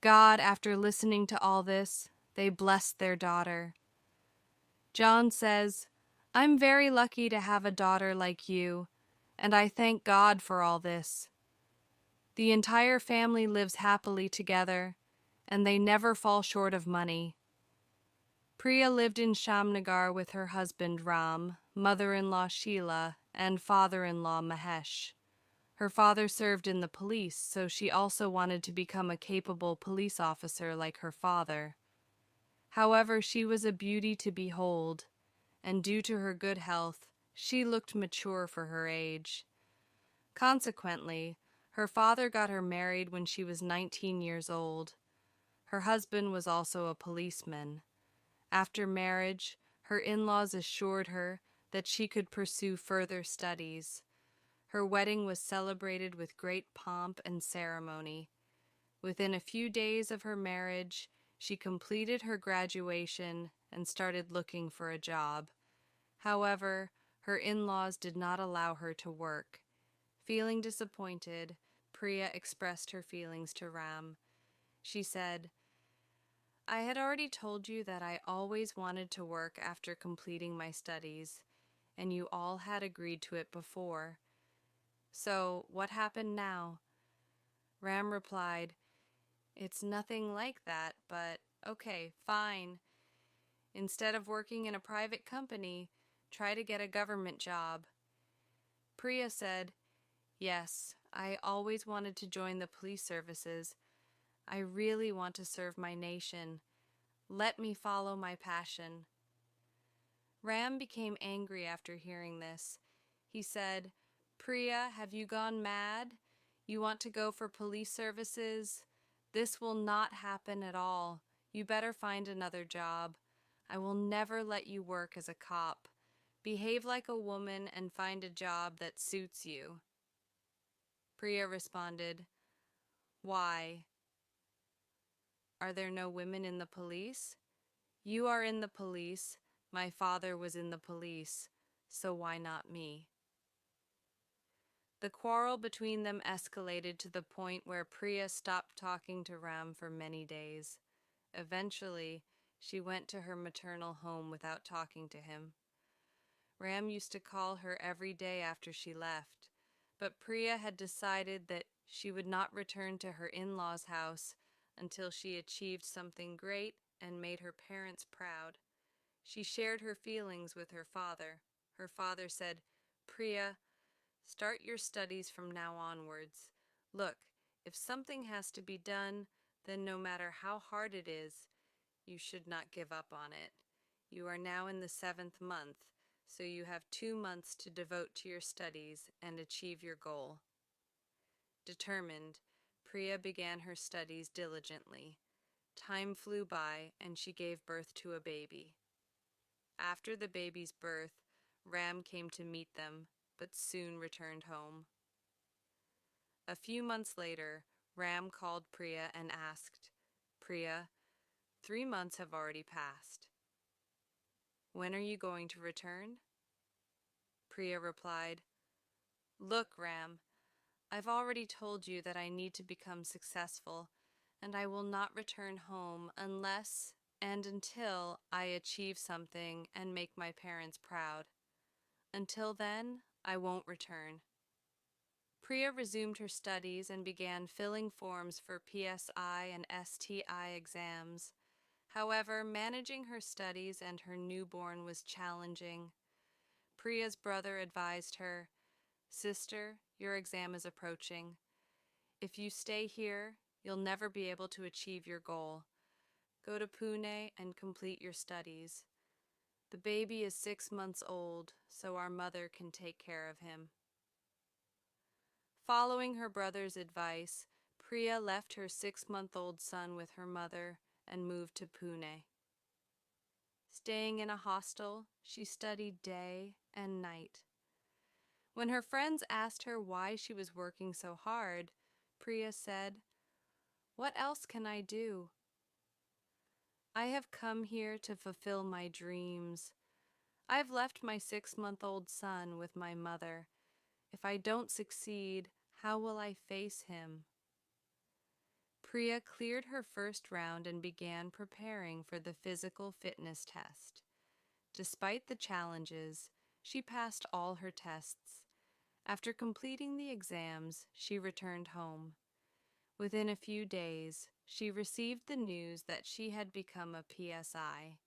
God, after listening to all this, they blessed their daughter. John says, "I'm very lucky to have a daughter like you, and I thank God for all this." The entire family lives happily together, and they never fall short of money. Priya lived in Shamnagar with her husband Ram, mother-in-law Sheila, and father-in-law Mahesh. Her father served in the police, so she also wanted to become a capable police officer like her father. However, she was a beauty to behold, and due to her good health, she looked mature for her age. Consequently, her father got her married when she was 19 years old. Her husband was also a policeman. After marriage, her in-laws assured her that she could pursue further studies. Her wedding was celebrated with great pomp and ceremony. Within a few days of her marriage, she completed her graduation and started looking for a job. However, her in-laws did not allow her to work. Feeling disappointed, Priya expressed her feelings to Ram. She said, "I had already told you that I always wanted to work after completing my studies, and you all had agreed to it before. So, what happened now?" Ram replied, "It's nothing like that, but okay, fine. Instead of working in a private company, try to get a government job." Priya said, "Yes, I always wanted to join the police services. I really want to serve my nation. Let me follow my passion." Ram became angry after hearing this. He said, "Priya, have you gone mad? You want to go for police services? This will not happen at all. You better find another job. I will never let you work as a cop. Behave like a woman and find a job that suits you." Priya responded, "Why? Are there no women in the police? You are in the police. My father was in the police, so why not me?" The quarrel between them escalated to the point where Priya stopped talking to Ram for many days. Eventually, she went to her maternal home without talking to him. Ram used to call her every day after she left, but Priya had decided that she would not return to her in-laws' house until she achieved something great and made her parents proud. She shared her feelings with her father. Her father said, "Priya, start your studies from now onwards. Look, if something has to be done, then no matter how hard it is, you should not give up on it. You are now in the 7th month, so you have 2 months to devote to your studies and achieve your goal." Determined, Priya began her studies diligently. Time flew by, and she gave birth to a baby. After the baby's birth, Ram came to meet them, but soon returned home. A few months later, Ram called Priya and asked, "Priya, 3 months have already passed. When are you going to return?" Priya replied, "Look, Ram, I've already told you that I need to become successful, and I will not return home unless and until I achieve something and make my parents proud. Until then, I won't return." Priya resumed her studies and began filling forms for PSI and STI exams. However, managing her studies and her newborn was challenging. Priya's brother advised her, "Sister, your exam is approaching. If you stay here, you'll never be able to achieve your goal. Go to Pune and complete your studies. The baby is 6 months old, so our mother can take care of him." Following her brother's advice, Priya left her 6-month-old son with her mother and moved to Pune. Staying in a hostel, she studied day and night. When her friends asked her why she was working so hard, Priya said, "What else can I do? I have come here to fulfill my dreams. I've left my 6-month-old son with my mother. If I don't succeed, how will I face him?" Priya cleared her first round and began preparing for the physical fitness test. Despite the challenges, she passed all her tests. After completing the exams, she returned home. Within a few days, she received the news that she had become a PSI.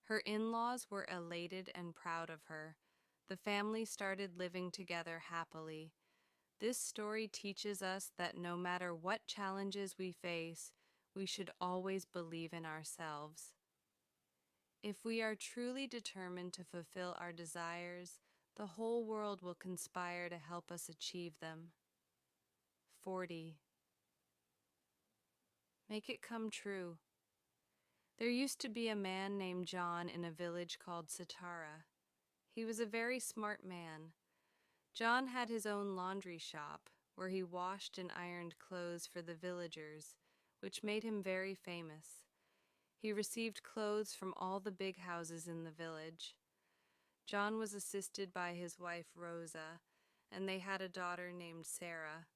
Her in-laws were elated and proud of her. The family started living together happily. This story teaches us that no matter what challenges we face, we should always believe in ourselves. If we are truly determined to fulfill our desires, the whole world will conspire to help us achieve them. 40. Make it come true. There used to be a man named John in a village called Satara. He was a very smart man. John had his own laundry shop, where he washed and ironed clothes for the villagers, which made him very famous. He received clothes from all the big houses in the village. John was assisted by his wife Rosa, and they had a daughter named Sarah.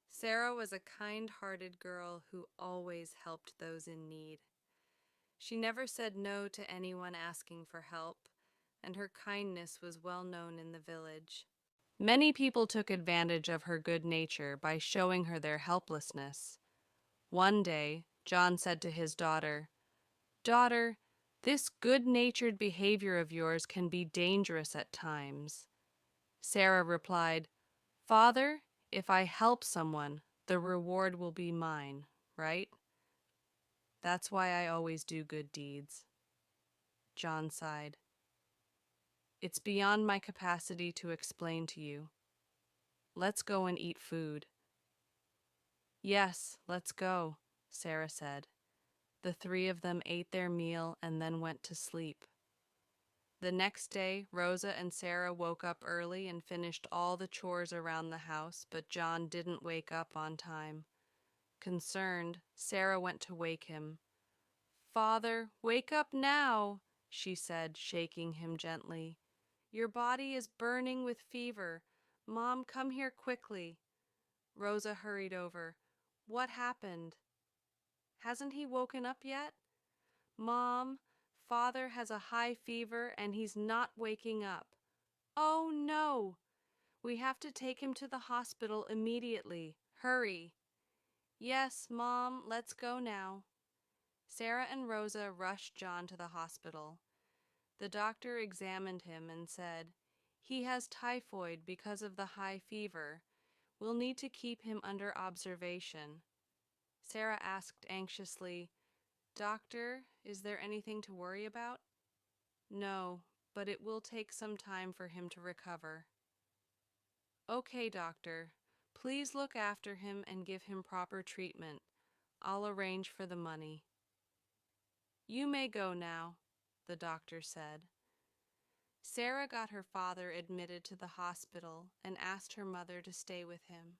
Sarah was a kind-hearted girl who always helped those in need. She never said no to anyone asking for help, and her kindness was well known in the village. Many people took advantage of her good nature by showing her their helplessness. One day, John said to his daughter, "Daughter, this good-natured behavior of yours can be dangerous at times." Sarah replied, "Father, if I help someone, the reward will be mine, right? That's why I always do good deeds." John sighed. "It's beyond my capacity to explain to you. Let's go and eat food." "Yes, let's go," Sarah said. The three of them ate their meal and then went to sleep. The next day, Rosa and Sarah woke up early and finished all the chores around the house, but John didn't wake up on time. Concerned, Sarah went to wake him. "Father, wake up now," she said, shaking him gently. "Your body is burning with fever. Mom, come here quickly." Rosa hurried over. "What happened? Hasn't he woken up yet?" "Mom, Father has a high fever and he's not waking up." "Oh, no! We have to take him to the hospital immediately. Hurry." "Yes, Mom, let's go now." Sarah and Rosa rushed John to the hospital. The doctor examined him and said, "He has typhoid because of the high fever. We'll need to keep him under observation." Sarah asked anxiously, "Doctor, is there anything to worry about?" "No, but it will take some time for him to recover." "Okay, doctor. Please look after him and give him proper treatment. I'll arrange for the money." "You may go now," the doctor said. Sarah got her father admitted to the hospital and asked her mother to stay with him.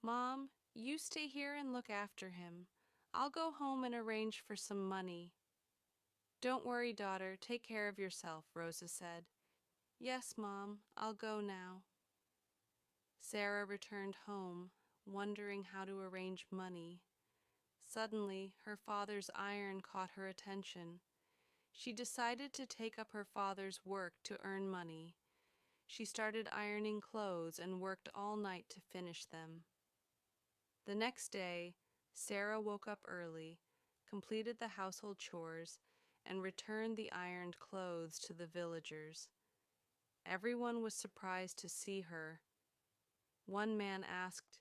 "Mom, you stay here and look after him. I'll go home and arrange for some money." "Don't worry, daughter. Take care of yourself," Rosa said. "Yes, Mom, I'll go now." Sarah returned home, wondering how to arrange money. Suddenly, her father's iron caught her attention. She decided to take up her father's work to earn money. She started ironing clothes and worked all night to finish them. The next day, Sarah woke up early, completed the household chores, and returned the ironed clothes to the villagers. Everyone was surprised to see her. One man asked,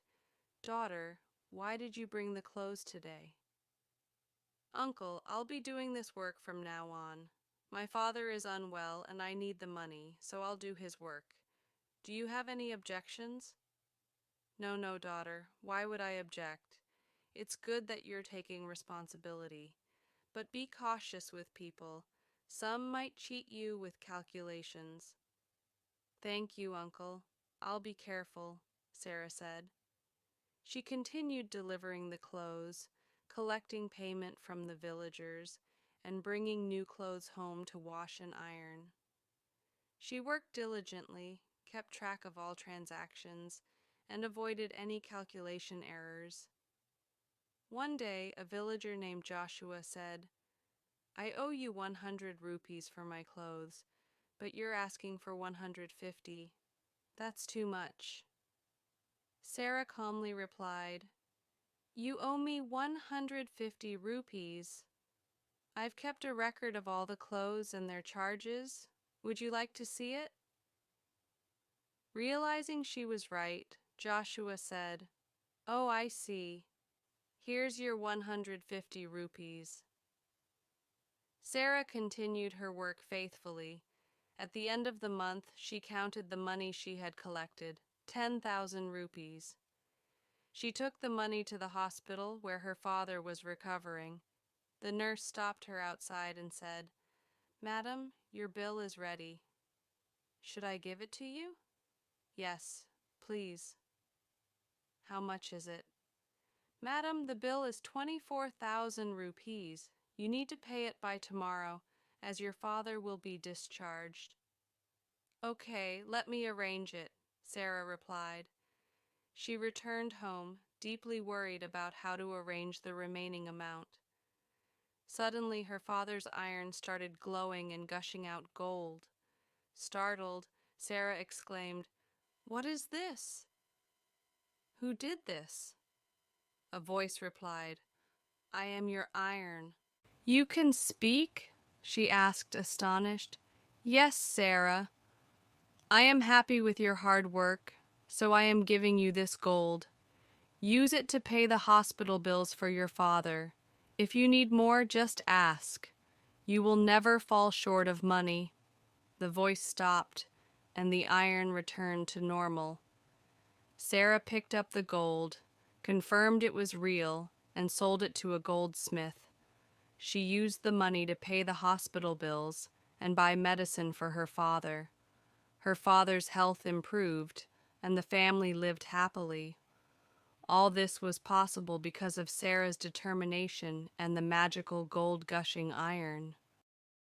"Daughter, why did you bring the clothes today?" "Uncle, I'll be doing this work from now on. My father is unwell and I need the money, so I'll do his work. Do you have any objections?" "No, no, daughter. Why would I object? It's good that you're taking responsibility. But be cautious with people. Some might cheat you with calculations." "Thank you, Uncle. I'll be careful," Sarah said. She continued delivering the clothes, collecting payment from the villagers, and bringing new clothes home to wash and iron. She worked diligently, kept track of all transactions, and avoided any calculation errors. One day, a villager named Joshua said, I owe you 100 rupees for my clothes, but you're asking for 150. That's too much. Sarah calmly replied, You owe me 150 rupees. I've kept a record of all the clothes and their charges. Would you like to see it? Realizing she was right, Joshua said, Oh, I see. Here's your 150 rupees. Sarah continued her work faithfully. At the end of the month, she counted the money she had collected, 10,000 rupees. She took the money to the hospital where her father was recovering. The nurse stopped her outside and said, Madam, your bill is ready. Should I give it to you? Yes, please. How much is it? Madam, the bill is 24,000 rupees. You need to pay it by tomorrow, as your father will be discharged. Okay, let me arrange it, Sarah replied. She returned home, deeply worried about how to arrange the remaining amount. Suddenly, her father's iron started glowing and gushing out gold. Startled, Sarah exclaimed, What is this? Who did this? A voice replied, I am your iron. You can speak? She asked, astonished. Yes, Sarah. I am happy with your hard work, so I am giving you this gold. Use it to pay the hospital bills for your father. If you need more, just ask. You will never fall short of money. The voice stopped, and the iron returned to normal. Sarah picked up the gold, confirmed it was real, and sold it to a goldsmith. She used the money to pay the hospital bills and buy medicine for her father. Her father's health improved, and the family lived happily. All this was possible because of Sarah's determination and the magical gold-gushing iron.